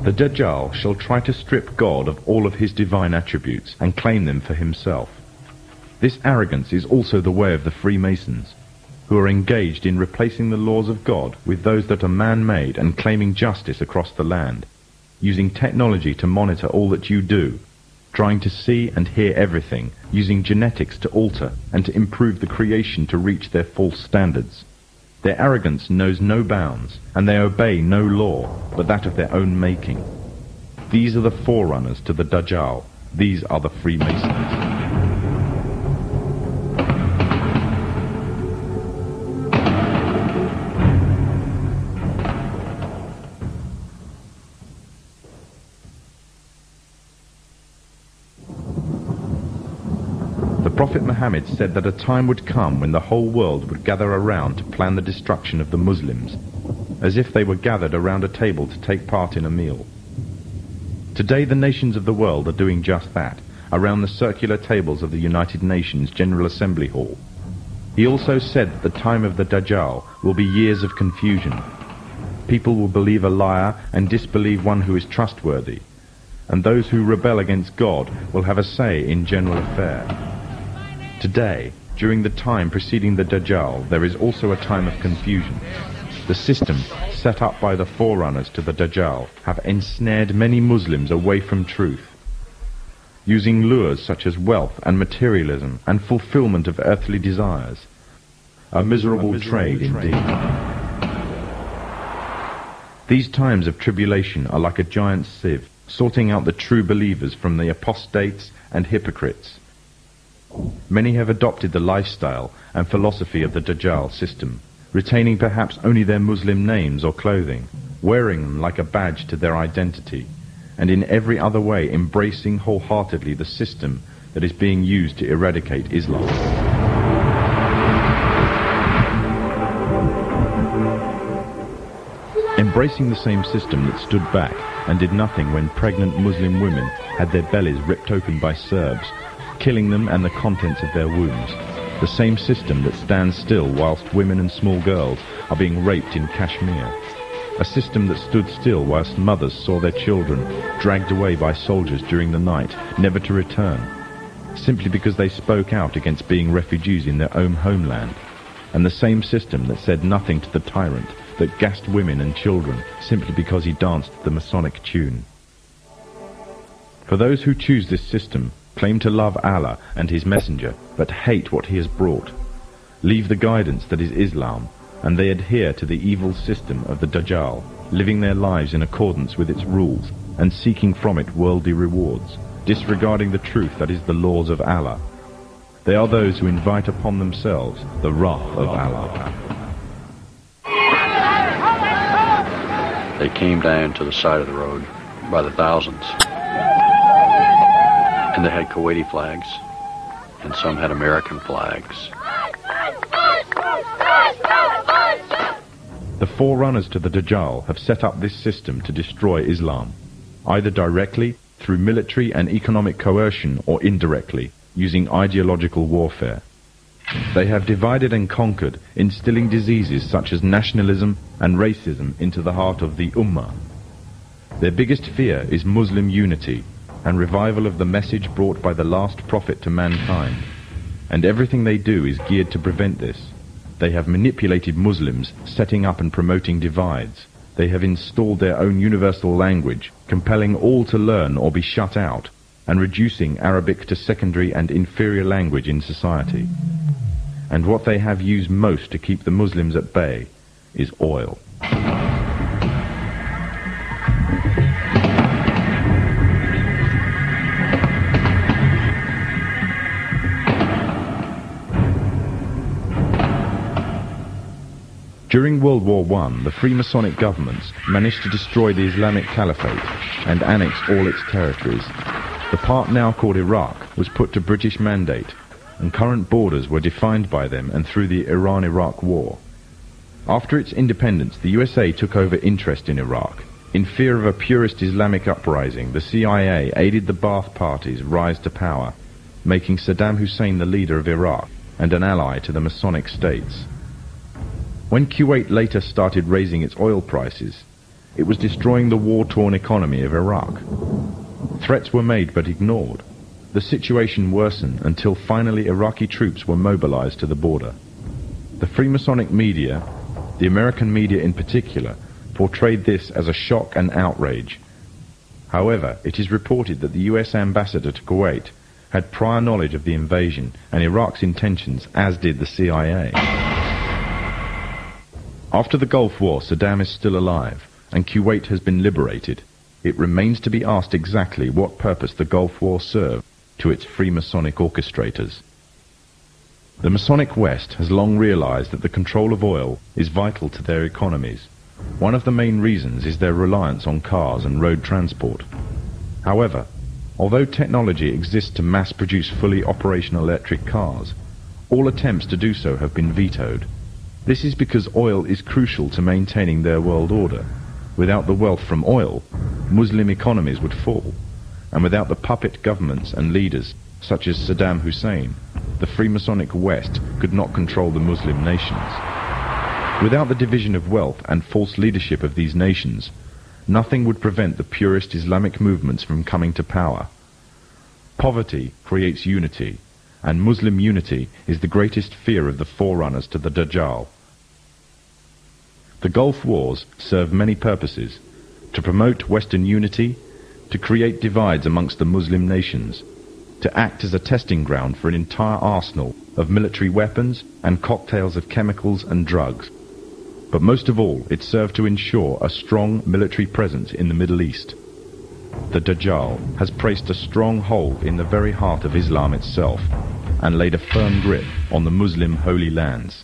The Dajjal shall try to strip God of all of his divine attributes and claim them for himself. This arrogance is also the way of the Freemasons, who are engaged in replacing the laws of God with those that are man-made and claiming justice across the land, using technology to monitor all that you do, trying to see and hear everything, using genetics to alter and to improve the creation to reach their false standards. Their arrogance knows no bounds, and they obey no law but that of their own making. These are the forerunners to the Dajjal. These are the Freemasons. The Prophet Muhammad said that a time would come when the whole world would gather around to plan the destruction of the Muslims, as if they were gathered around a table to take part in a meal. Today the nations of the world are doing just that, around the circular tables of the United Nations General Assembly Hall. He also said that the time of the Dajjal will be years of confusion. People will believe a liar and disbelieve one who is trustworthy, and those who rebel against God will have a say in general affair. Today, during the time preceding the Dajjal, there is also a time of confusion. The system set up by the forerunners to the Dajjal have ensnared many Muslims away from truth, using lures such as wealth and materialism and fulfillment of earthly desires. A miserable trade indeed. These times of tribulation are like a giant sieve, sorting out the true believers from the apostates and hypocrites. Many have adopted the lifestyle and philosophy of the Dajjal system, retaining perhaps only their Muslim names or clothing, wearing them like a badge to their identity, and in every other way embracing wholeheartedly the system that is being used to eradicate Islam. Embracing the same system that stood back and did nothing when pregnant Muslim women had their bellies ripped open by Serbs, killing them and the contents of their wombs. The same system that stands still whilst women and small girls are being raped in Kashmir. A system that stood still whilst mothers saw their children dragged away by soldiers during the night, never to return, simply because they spoke out against being refugees in their own homeland. And the same system that said nothing to the tyrant, that gassed women and children simply because he danced the Masonic tune. For those who choose this system, claim to love Allah and His Messenger, but hate what He has brought, leave the guidance that is Islam, and they adhere to the evil system of the Dajjal, living their lives in accordance with its rules, and seeking from it worldly rewards, disregarding the truth that is the laws of Allah. They are those who invite upon themselves the wrath of Allah. They came down to the side of the road by the thousands. And they had Kuwaiti flags, and some had American flags. The forerunners to the Dajjal have set up this system to destroy Islam, either directly, through military and economic coercion, or indirectly, using ideological warfare. They have divided and conquered, instilling diseases such as nationalism and racism into the heart of the Ummah. Their biggest fear is Muslim unity and revival of the message brought by the last prophet to mankind, and everything they do is geared to prevent this. They have manipulated Muslims, setting up and promoting divides. They have installed their own universal language, compelling all to learn or be shut out, and reducing Arabic to secondary and inferior language in society. And what they have used most to keep the Muslims at bay is oil. During World War I, the Freemasonic governments managed to destroy the Islamic Caliphate and annex all its territories. The part now called Iraq was put to British mandate, and current borders were defined by them and through the Iran-Iraq War. After its independence, the USA took over interest in Iraq. In fear of a purist Islamic uprising, the CIA aided the Ba'ath Party's rise to power, making Saddam Hussein the leader of Iraq and an ally to the Masonic states. When Kuwait later started raising its oil prices, It was destroying the war-torn economy of Iraq. Threats were made but ignored. The situation worsened until finally Iraqi troops were mobilized to the border. The Freemasonic media, the American media in particular, portrayed this as a shock and outrage. However, it is reported that the US ambassador to Kuwait had prior knowledge of the invasion and Iraq's intentions, as did the CIA. After the Gulf War, Saddam is still alive, and Kuwait has been liberated. It remains to be asked exactly what purpose the Gulf War served to its Freemasonic orchestrators. The Masonic West has long realized that the control of oil is vital to their economies. One of the main reasons is their reliance on cars and road transport. However, although technology exists to mass-produce fully operational electric cars, all attempts to do so have been vetoed. This is because oil is crucial to maintaining their world order. Without the wealth from oil, Muslim economies would fall, and without the puppet governments and leaders, such as Saddam Hussein, the Freemasonic West could not control the Muslim nations. Without the division of wealth and false leadership of these nations, nothing would prevent the purist Islamic movements from coming to power. Poverty creates unity, and Muslim unity is the greatest fear of the forerunners to the Dajjal. The Gulf Wars served many purposes: to promote Western unity, to create divides amongst the Muslim nations, to act as a testing ground for an entire arsenal of military weapons and cocktails of chemicals and drugs. But most of all, it served to ensure a strong military presence in the Middle East. The Dajjal has placed a strong hold in the very heart of Islam itself and laid a firm grip on the Muslim holy lands.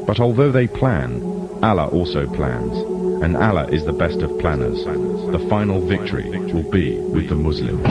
But although they plan, Allah also plans, and Allah is the best of planners. The final victory will be with the Muslims.